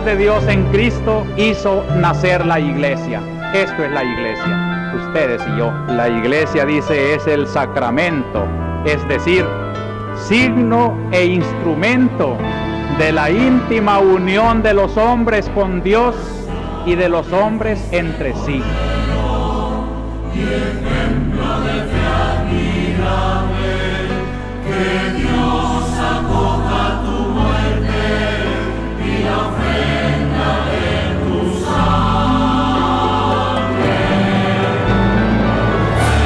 de Dios en Cristo hizo nacer la iglesia. Esto es la iglesia, ustedes y yo. La iglesia, dice, es el sacramento, es decir, signo e instrumento de la íntima unión de los hombres con Dios y de los hombres entre sí. Y ejemplo de fe admirable, que Dios acoja tu muerte y la ofrenda de tu sangre.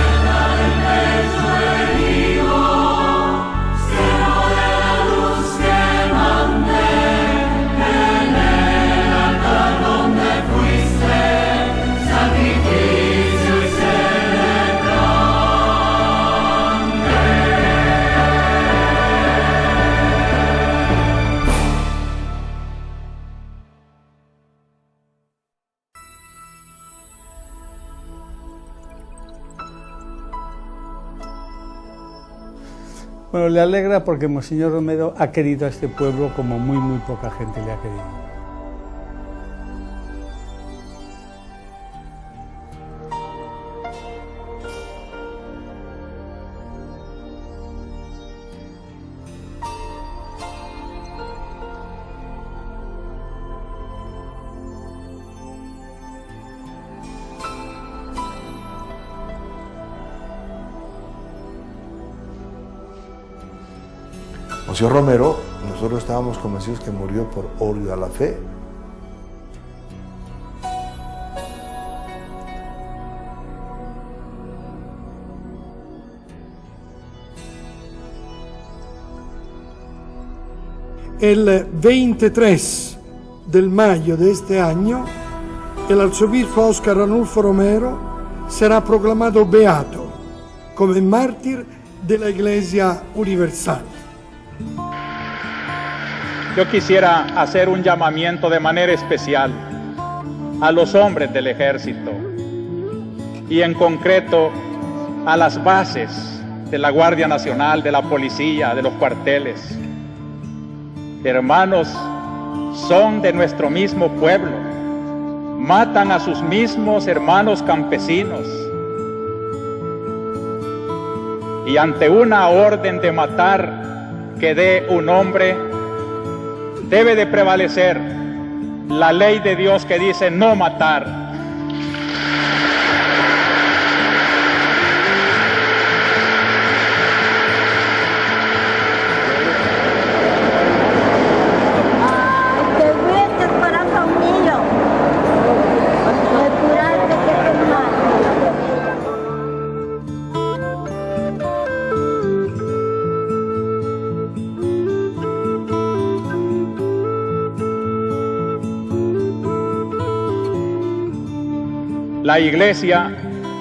Llena el pecho herido, cielo de la luz que mandé, en el altar donde fuiste sacrificio y Bueno, le alegra porque Monseñor Romero ha querido a este pueblo como muy poca gente le ha querido. Monseñor Romero, nosotros estábamos convencidos que murió por odio a la fe. El 23 de mayo de este año, el arzobispo Óscar Arnulfo Romero será proclamado beato como mártir de la Iglesia Universal. Yo quisiera hacer un llamamiento de manera especial a los hombres del ejército y en concreto a las bases de la Guardia Nacional, de la policía, de los cuarteles. Hermanos, son de nuestro mismo pueblo, matan a sus mismos hermanos campesinos y ante una orden de matar que dé un hombre, debe de prevalecer la ley de Dios que dice no matar. La Iglesia,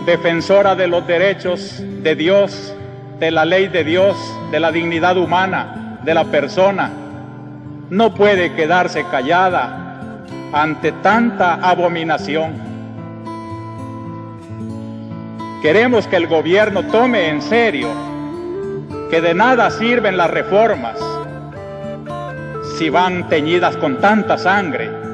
defensora de los derechos de Dios, de la ley de Dios, de la dignidad humana, de la persona, no puede quedarse callada ante tanta abominación. Queremos que el gobierno tome en serio que de nada sirven las reformas si van teñidas con tanta sangre.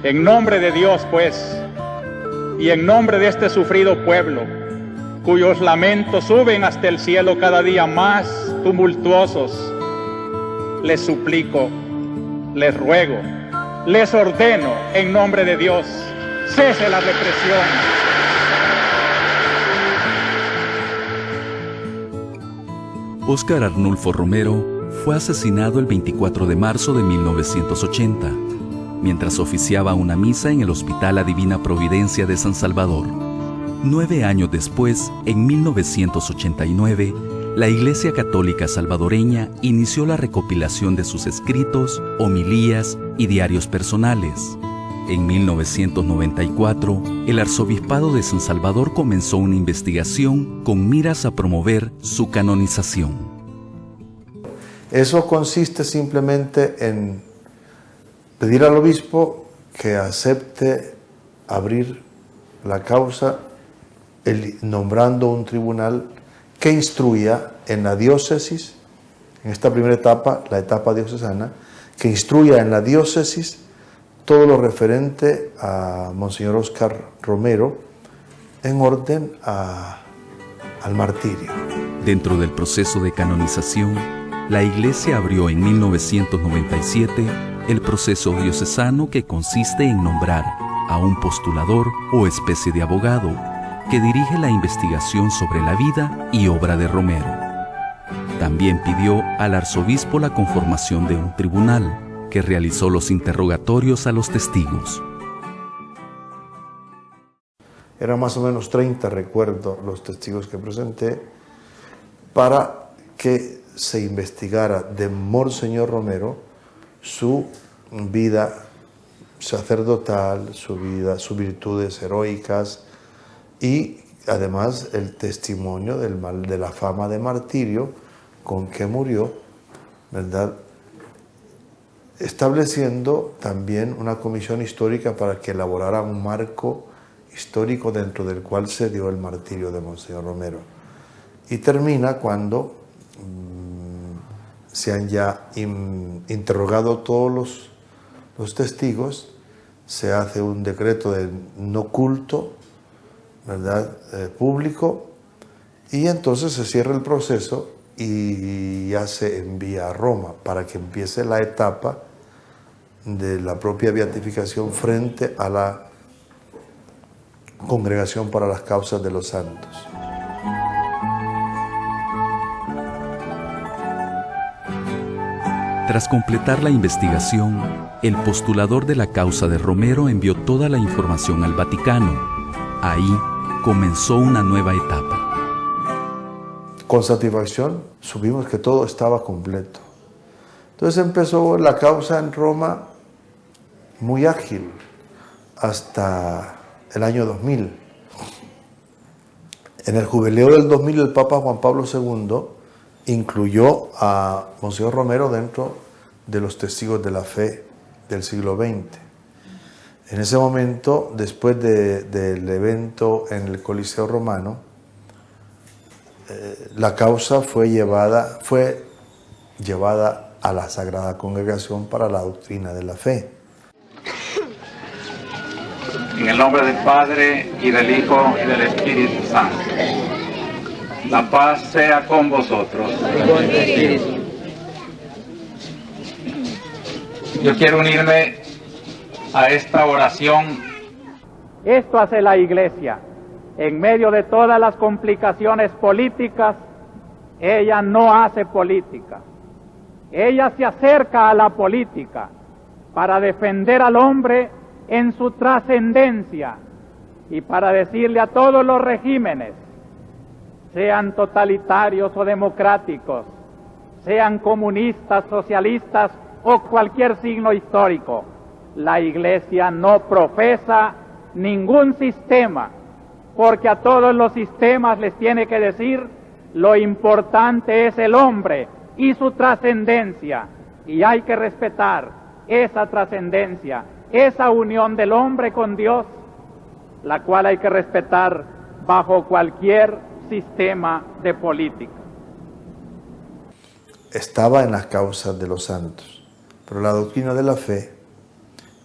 En nombre de Dios, pues, y en nombre de este sufrido pueblo, cuyos lamentos suben hasta el cielo cada día más tumultuosos, les suplico, les ruego, les ordeno, en nombre de Dios, cese la represión. Óscar Arnulfo Romero fue asesinado el 24 de marzo de 1980. Mientras oficiaba una misa en el Hospital La Divina Providencia de San Salvador. 9 años después, en 1989, la Iglesia Católica Salvadoreña inició la recopilación de sus escritos, homilías y diarios personales. En 1994, el Arzobispado de San Salvador comenzó una investigación con miras a promover su canonización. Eso consiste simplemente en pedir al obispo que acepte abrir la causa nombrando un tribunal que instruya en la diócesis, en esta primera etapa, la etapa diocesana, que instruya en la diócesis todo lo referente a Monseñor Óscar Romero en orden al martirio. Dentro del proceso de canonización, la Iglesia abrió en 1997 el proceso diocesano que consiste en nombrar a un postulador o especie de abogado que dirige la investigación sobre la vida y obra de Romero. También pidió al arzobispo la conformación de un tribunal que realizó los interrogatorios a los testigos. Eran más o menos 30, recuerdo, los testigos que presenté, para que se investigara de Monseñor Romero su vida sacerdotal, su vida, sus virtudes heroicas y además el testimonio de la fama de martirio con que murió, ¿verdad? Estableciendo también una comisión histórica para que elaborara un marco histórico dentro del cual se dio el martirio de Monseñor Romero. Y termina cuando se han ya interrogado todos los testigos, se hace un decreto de no culto, ¿verdad? Público, y entonces se cierra el proceso y ya se envía a Roma para que empiece la etapa de la propia beatificación frente a la Congregación para las Causas de los Santos. Tras completar la investigación, el postulador de la causa de Romero envió toda la información al Vaticano. Ahí comenzó una nueva etapa. Con satisfacción supimos que todo estaba completo. Entonces empezó la causa en Roma muy ágil hasta el año 2000. En el jubileo del 2000 el Papa Juan Pablo II incluyó a Monseñor Romero dentro de los testigos de la fe del siglo XX. En ese momento, después del evento en el Coliseo Romano, la causa fue llevada a la Sagrada Congregación para la Doctrina de la Fe. En el nombre del Padre, y del Hijo, y del Espíritu Santo. La paz sea con vosotros. Yo quiero unirme a esta oración. Esto hace la Iglesia. En medio de todas las complicaciones políticas, ella no hace política. Ella se acerca a la política para defender al hombre en su trascendencia y para decirle a todos los regímenes, sean totalitarios o democráticos, sean comunistas, socialistas o cualquier signo histórico, la Iglesia no profesa ningún sistema, porque a todos los sistemas les tiene que decir, lo importante es el hombre y su trascendencia, y hay que respetar esa trascendencia, esa unión del hombre con Dios, la cual hay que respetar bajo cualquier sistema de política. Estaba en las causas de los santos, pero la doctrina de la fe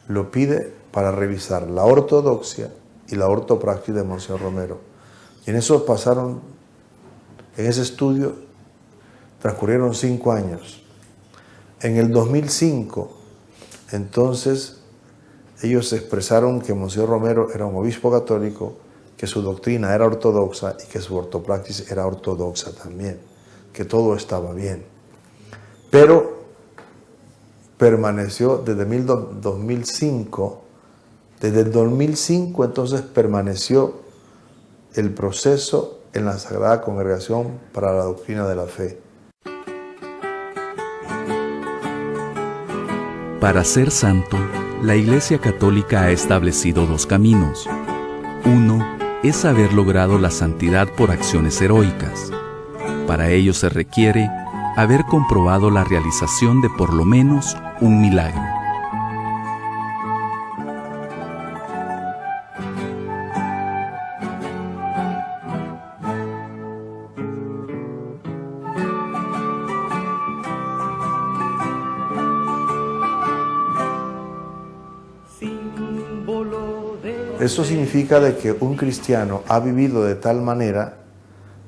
lo pide para revisar la ortodoxia y la ortopraxis de Monseñor Romero. Y en eso en ese estudio transcurrieron 5 años. En el 2005, entonces, ellos expresaron que Monseñor Romero era un obispo católico, que su doctrina era ortodoxa y que su ortopraxis era ortodoxa también, que todo estaba bien. Pero permaneció desde 2005, desde el 2005 entonces permaneció el proceso en la Sagrada Congregación para la Doctrina de la Fe. Para ser santo, la Iglesia Católica ha establecido 2 caminos. Uno es haber logrado la santidad por acciones heroicas. Para ello se requiere haber comprobado la realización de por lo menos un milagro. Eso significa de que un cristiano ha vivido de tal manera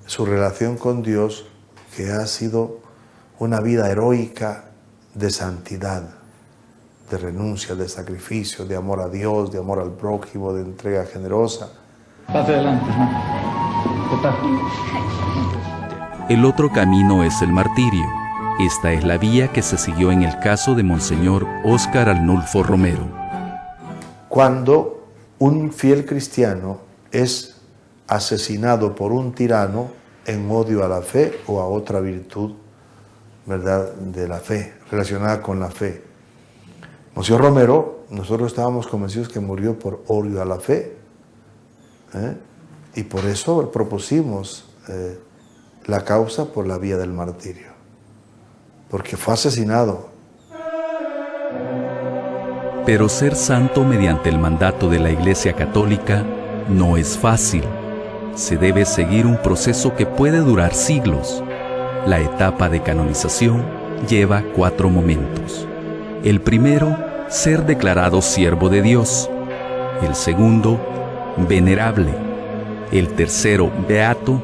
su relación con Dios que ha sido una vida heroica de santidad, de renuncia, de sacrificio, de amor a Dios, de amor al prójimo, de entrega generosa. Pase adelante, hermano. ¿Qué tal? El otro camino es el martirio. Esta es la vía que se siguió en el caso de Monseñor Óscar Arnulfo Romero. Cuando un fiel cristiano es asesinado por un tirano en odio a la fe o a otra virtud, ¿verdad?, de la fe, relacionada con la fe. Monseñor Romero, nosotros estábamos convencidos que murió por odio a la fe, y por eso propusimos la causa por la vía del martirio, porque fue asesinado. Pero ser santo mediante el mandato de la Iglesia Católica no es fácil. Se debe seguir un proceso que puede durar siglos. La etapa de canonización lleva 4 momentos. El primero, ser declarado siervo de Dios. El segundo, venerable. El tercero, beato.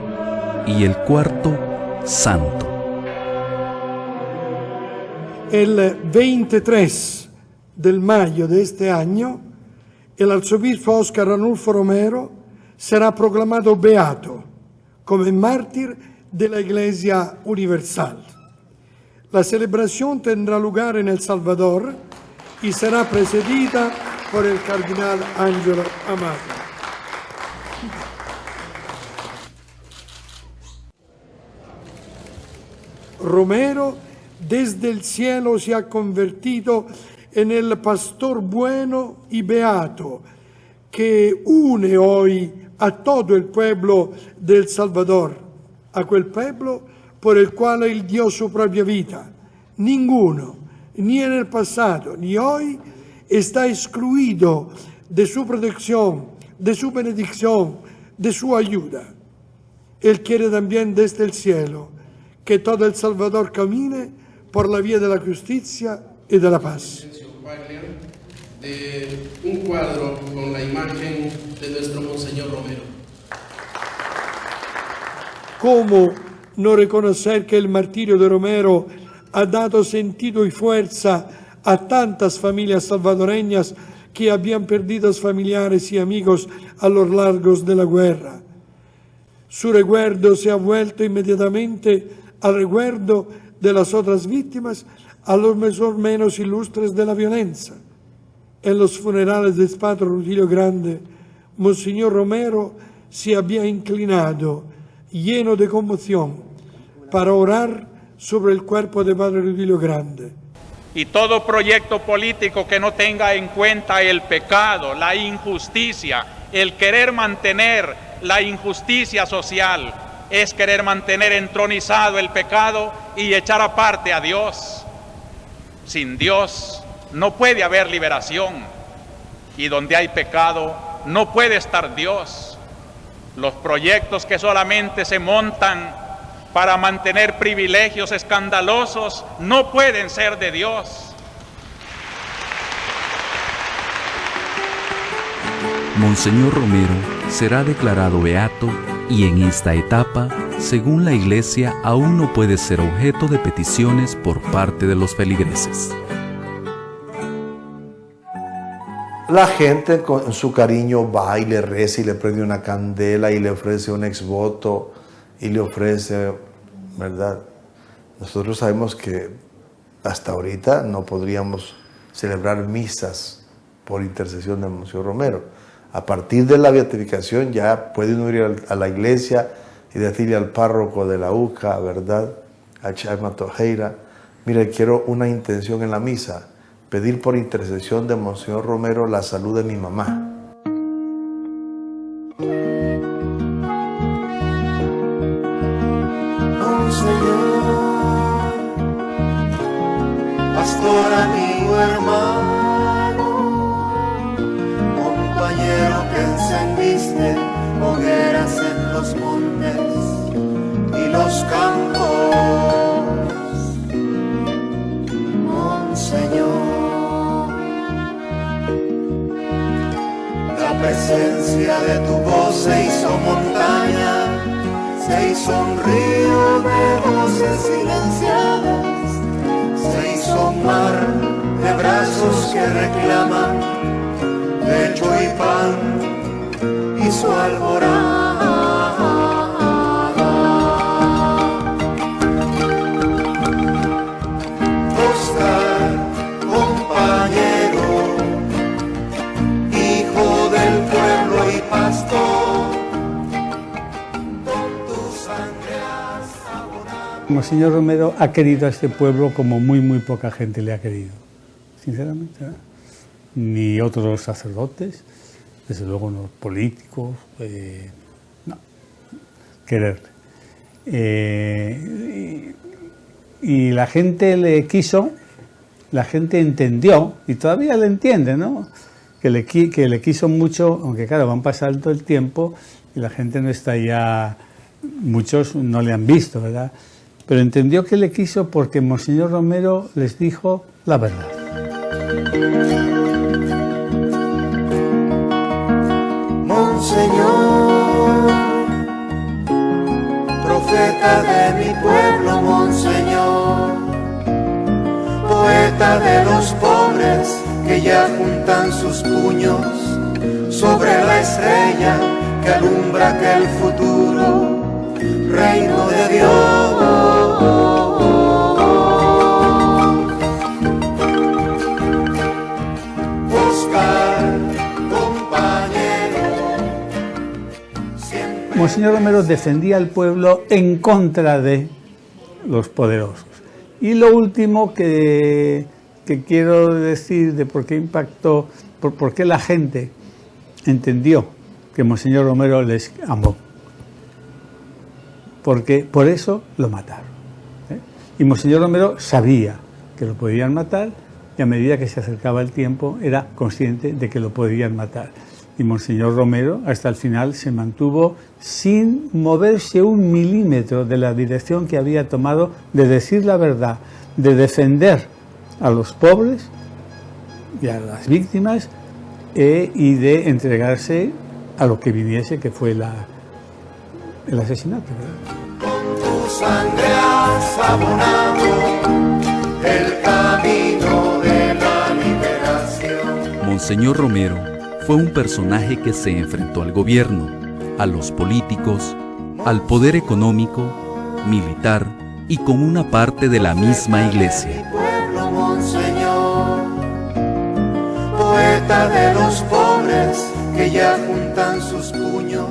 Y el cuarto, santo. El 23 del mayo de este año, el arzobispo Óscar Arnulfo Romero será proclamado beato como mártir de la Iglesia Universal. La celebración tendrá lugar en El Salvador y será precedida por el cardenal Ángelo Amato. Romero desde el cielo se ha convertido en el pastor bueno y beato que une hoy a todo el pueblo de El Salvador, a quel pueblo por el cual él dio su propia vida. Ninguno, ni en el pasado, ni hoy, está excluido de su protección, de su benedicción, de su ayuda. Él quiere también desde el cielo que todo El Salvador camine por la vía de la justicia y de la paz. De un cuadro con la imagen de nuestro Monseñor Romero. ¿Cómo no reconocer que el martirio de Romero ha dado sentido y fuerza a tantas familias salvadoreñas que habían perdido familiares y amigos a lo largo de la guerra? Su recuerdo se ha vuelto inmediatamente al recuerdo de las otras víctimas, a los menos ilustres de la violencia. En los funerales del Padre Rutilio Grande, Monseñor Romero se había inclinado, lleno de conmoción, para orar sobre el cuerpo de Padre Rutilio Grande. Y todo proyecto político que no tenga en cuenta el pecado, la injusticia, el querer mantener la injusticia social, es querer mantener entronizado el pecado y echar aparte a Dios. Sin Dios no puede haber liberación, y donde hay pecado no puede estar Dios. Los proyectos que solamente se montan para mantener privilegios escandalosos no pueden ser de Dios. Monseñor Romero será declarado beato y en esta etapa, según la Iglesia, aún no puede ser objeto de peticiones por parte de los feligreses. La gente con su cariño va y le reza y le prende una candela y le ofrece un exvoto y le ofrece, ¿verdad? Nosotros sabemos que hasta ahorita no podríamos celebrar misas por intercesión de Monseñor Romero. A partir de la beatificación ya puede uno ir a la iglesia y decirle al párroco de la UCA, ¿verdad?, a Chayma Tojeira, mire, quiero una intención en la misa, pedir por intercesión de Monseñor Romero la salud de mi mamá. Monseñor, pastor, amigo, hermano, compañero que encendiste hogueras en los montes y los campos. Monseñor, la presencia que reclaman lecho y pan y su alborada. Oscar, compañero, hijo del pueblo y pastor, con tu sangre has abonado. Monseñor Romero ha querido a este pueblo como muy poca gente le ha querido, sinceramente, ¿verdad? Ni otros sacerdotes, desde luego no políticos, no, quererle. Y la gente le quiso, la gente entendió, y todavía le entiende, ¿no? Que le quiso mucho, aunque claro, van pasando el tiempo y la gente no está ya, muchos no le han visto, ¿verdad? Pero entendió que le quiso porque Monseñor Romero les dijo la verdad. Monseñor, profeta de mi pueblo, Monseñor, poeta de los pobres que ya juntan sus puños sobre la estrella que alumbra aquel futuro reino de Dios. Oscar, compañero, siempre. Monseñor Romero defendía al pueblo en contra de los poderosos. Y lo último que quiero decir de por qué impactó, por qué la gente entendió que Monseñor Romero les amó. Porque por eso lo mataron, ¿eh? Y Monseñor Romero sabía que lo podían matar y a medida que se acercaba el tiempo era consciente de que lo podían matar. Y Monseñor Romero hasta el final se mantuvo sin moverse un milímetro de la dirección que había tomado de decir la verdad, de defender a los pobres y a las víctimas y de entregarse a lo que viniese, que fue el asesinato, ¿verdad? Con tu sangre has abonado el camino de la liberación. Monseñor Romero fue un personaje que se enfrentó al gobierno, a los políticos, al poder económico, militar y con una parte de la misma iglesia. Mi pueblo, Monseñor, poeta de los pobres que ya juntan sus puños.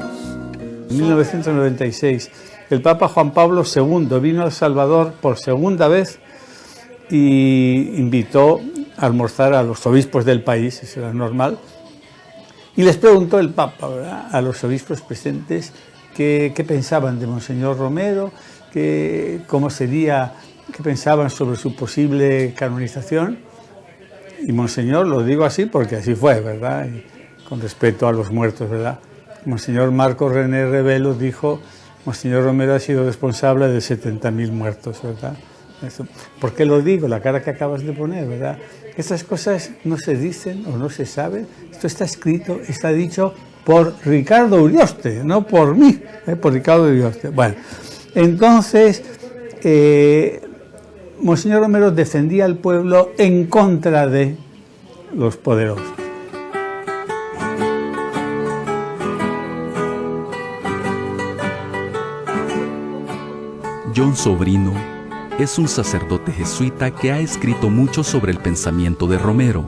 En 1996, el Papa Juan Pablo II vino a El Salvador por segunda vez y invitó a almorzar a los obispos del país, eso era normal, y les preguntó el Papa, ¿verdad?, a los obispos presentes qué pensaban de Monseñor Romero, cómo sería, qué pensaban sobre su posible canonización. Y Monseñor, lo digo así porque así fue, ¿verdad?, y con respeto a los muertos, ¿verdad? Monseñor Marco René Rebelo dijo: Monseñor Romero ha sido responsable de 70.000 muertos, ¿verdad? ¿Por qué lo digo? La cara que acabas de poner, ¿verdad? Estas cosas no se dicen o no se saben. Esto está escrito, está dicho por Ricardo Urioste, no por mí, por Ricardo Urioste. Bueno, entonces, Monseñor Romero defendía al pueblo en contra de los poderosos. John Sobrino es un sacerdote jesuita que ha escrito mucho sobre el pensamiento de Romero.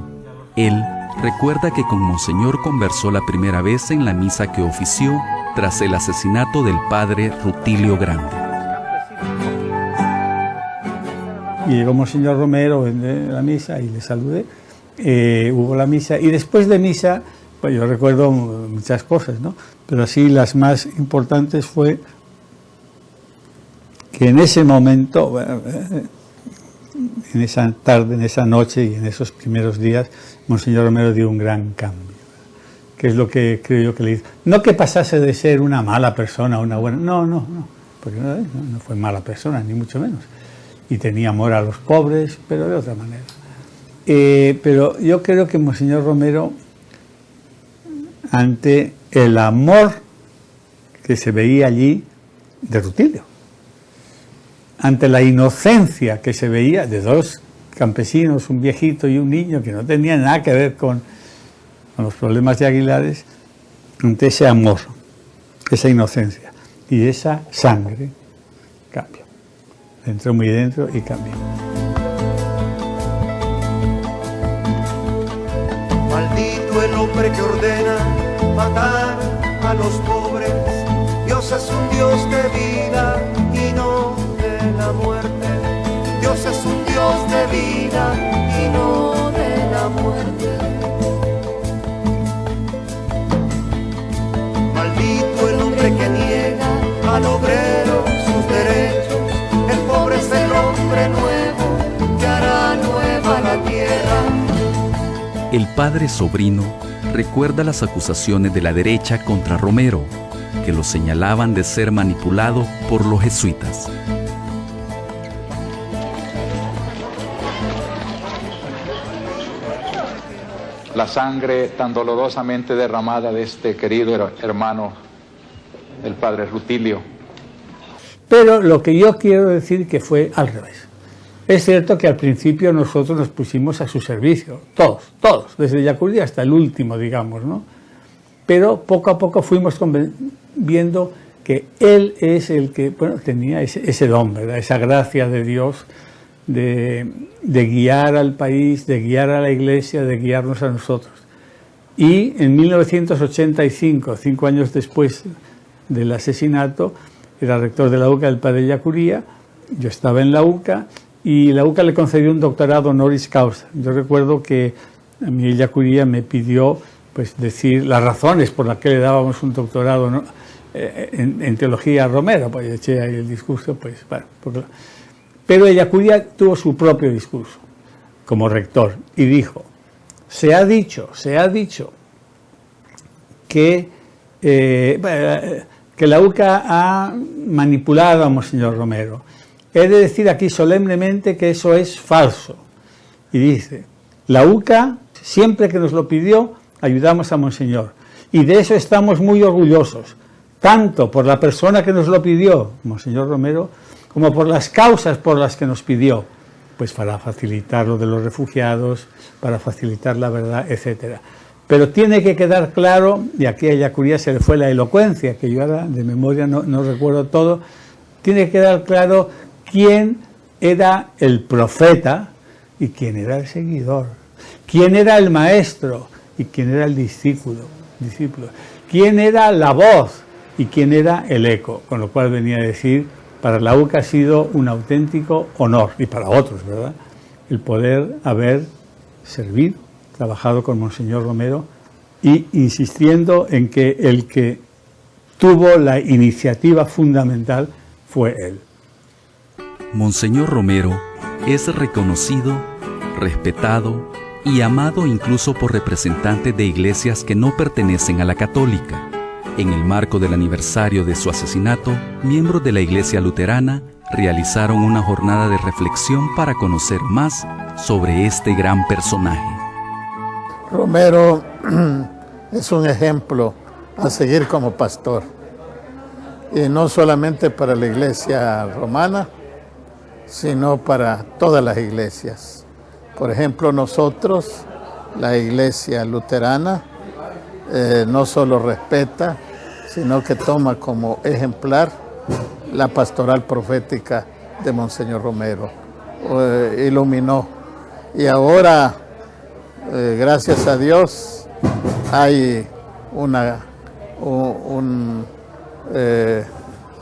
Él recuerda que con Monseñor conversó la primera vez en la misa que ofició tras el asesinato del padre Rutilio Grande. Y llegó Monseñor Romero en la misa y le saludé. Hubo la misa y después de misa, pues yo recuerdo muchas cosas, ¿no? Pero así las más importantes fue que en ese momento, en esa tarde, en esa noche y en esos primeros días, Monseñor Romero dio un gran cambio, que es lo que creo yo que le hizo. No que pasase de ser una mala persona a una buena, no, porque no fue mala persona, ni mucho menos. Y tenía amor a los pobres, pero de otra manera. Pero yo creo que Monseñor Romero, ante el amor que se veía allí de Rutilio, ante la inocencia que se veía de dos campesinos, un viejito y un niño que no tenían nada que ver con los problemas de Aguilares, ante ese amor, esa inocencia y esa sangre, cambió. Entró muy dentro y cambió. Maldito el hombre que ordena matar a los pobres. Dios es un Dios de vida y no de la muerte. Dios es un Dios de vida y no de la muerte. Maldito el hombre que niega al obrero sus derechos. El pobre es el hombre nuevo que hará nueva la tierra. El padre Sobrino recuerda las acusaciones de la derecha contra Romero, que lo señalaban de ser manipulado por los jesuitas. La sangre tan dolorosamente derramada de este querido hermano, el padre Rutilio. Pero lo que yo quiero decir que fue al revés. Es cierto que al principio nosotros nos pusimos a su servicio, todos, desde Ellacuría hasta el último, digamos, ¿no? Pero poco a poco fuimos viendo que él es el que, bueno, tenía ese don, ¿verdad? Esa gracia de Dios de guiar al país, de guiar a la Iglesia, de guiarnos a nosotros. Y en 1985, 5 años después del asesinato, era rector de la UCA el padre Ellacuría, yo estaba en la UCA, y la UCA le concedió un doctorado honoris causa. Yo recuerdo que a mí Ellacuría me pidió pues decir las razones por las que le dábamos un doctorado, ¿no? en teología a Romero, pues eché ahí el discurso, pues bueno. Pero Ellacuría tuvo su propio discurso como rector y dijo, se ha dicho que la UCA ha manipulado a Monseñor Romero. He de decir aquí solemnemente que eso es falso. Y dice, la UCA, siempre que nos lo pidió, ayudamos a Monseñor. Y de eso estamos muy orgullosos, tanto por la persona que nos lo pidió, Monseñor Romero, como por las causas por las que nos pidió, pues para facilitar lo de los refugiados, para facilitar la verdad, etc. Pero tiene que quedar claro, y aquí a Ellacuría se le fue la elocuencia, que yo ahora de memoria no recuerdo todo, tiene que quedar claro quién era el profeta y quién era el seguidor, quién era el maestro y quién era el discípulo, quién era la voz y quién era el eco, con lo cual venía a decir, para la UCA ha sido un auténtico honor, y para otros, ¿verdad?, el poder haber servido, trabajado con Monseñor Romero y insistiendo en que el que tuvo la iniciativa fundamental fue él. Monseñor Romero es reconocido, respetado y amado incluso por representantes de iglesias que no pertenecen a la católica. En el marco del aniversario de su asesinato, miembros de la Iglesia Luterana realizaron una jornada de reflexión para conocer más sobre este gran personaje. Romero es un ejemplo a seguir como pastor, y no solamente para la Iglesia romana, sino para todas las iglesias. Por ejemplo, nosotros, la Iglesia Luterana, no solo respeta, sino que toma como ejemplar la pastoral profética de Monseñor Romero. Iluminó. Y ahora, gracias a Dios, hay un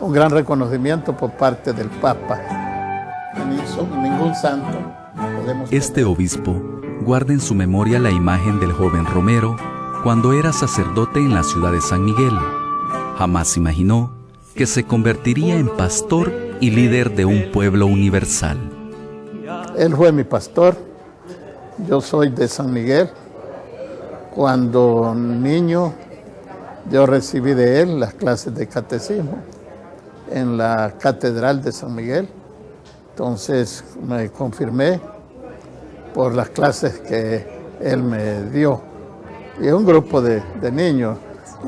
gran reconocimiento por parte del Papa. Ningún santo podemos... Este obispo guarda en su memoria la imagen del joven Romero cuando era sacerdote en la ciudad de San Miguel. Jamás imaginó que se convertiría en pastor y líder de un pueblo universal. Él fue mi pastor. Yo soy de San Miguel. Cuando niño, yo recibí de él las clases de catecismo en la Catedral de San Miguel. Entonces me confirmé por las clases que él me dio. Y un grupo de niños.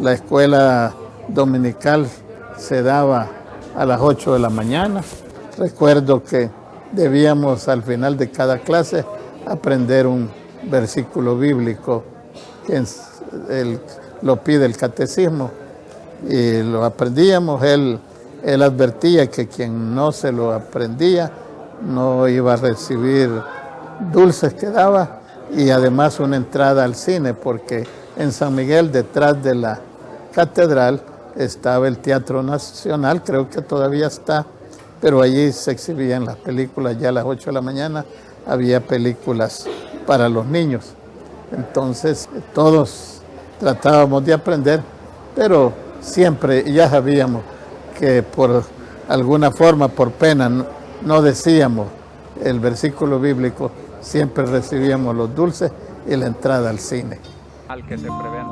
La escuela dominical se daba a las 8 de la mañana. Recuerdo que debíamos al final de cada clase aprender un versículo bíblico que lo pide el catecismo, y lo aprendíamos. Él advertía que quien no se lo aprendía no iba a recibir dulces que daba, y además una entrada al cine, porque en San Miguel, detrás de la catedral, estaba el Teatro Nacional, creo que todavía está, pero allí se exhibían las películas. Ya a las 8 de la mañana había películas para los niños. Entonces todos tratábamos de aprender, pero siempre ya sabíamos que por alguna forma, por pena, no decíamos el versículo bíblico, siempre recibíamos los dulces y la entrada al cine. Al que se prevé.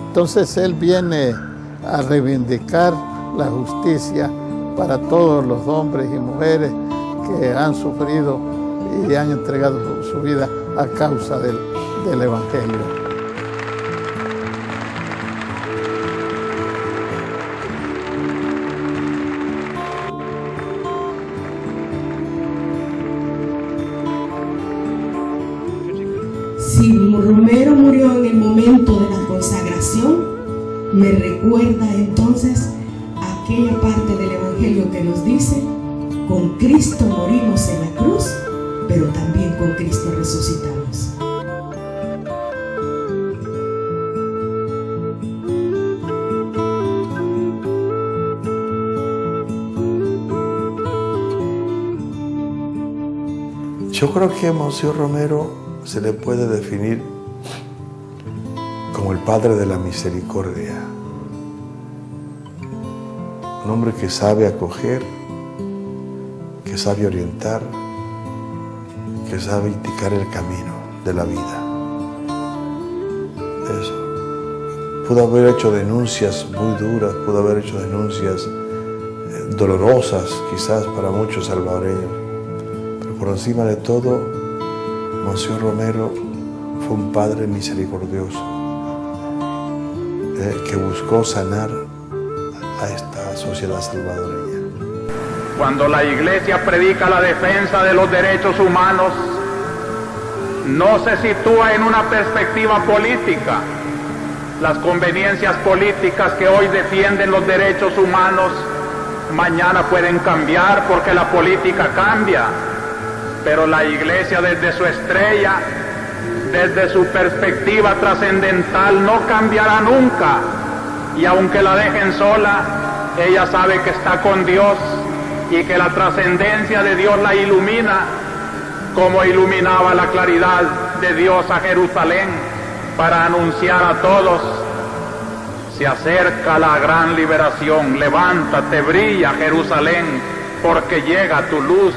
Entonces él viene a reivindicar la justicia para todos los hombres y mujeres que han sufrido y han entregado su vida a causa del Evangelio. Si Romero murió en el momento de la consagración, me recuerda entonces aquella parte del Evangelio que nos dice: con Cristo morimos en la cruz, pero también con Cristo resucitamos. Yo creo que a Monseñor Romero se le puede definir como el Padre de la Misericordia. Un hombre que sabe acoger, que sabe orientar, que sabe indicar el camino de la vida. Eso. Pudo haber hecho denuncias muy duras, pudo haber hecho denuncias dolorosas quizás para muchos salvadoreños, pero por encima de todo, Monseñor Romero fue un padre misericordioso que buscó sanar a esta sociedad salvadoreña. Cuando la Iglesia predica la defensa de los derechos humanos, no se sitúa en una perspectiva política. Las conveniencias políticas que hoy defienden los derechos humanos, mañana pueden cambiar porque la política cambia. Pero la Iglesia, desde su estrella, desde su perspectiva trascendental, no cambiará nunca. Y aunque la dejen sola, ella sabe que está con Dios y que la trascendencia de Dios la ilumina, como iluminaba la claridad de Dios a Jerusalén para anunciar a todos: se acerca la gran liberación, levántate, brilla Jerusalén, porque llega tu luz.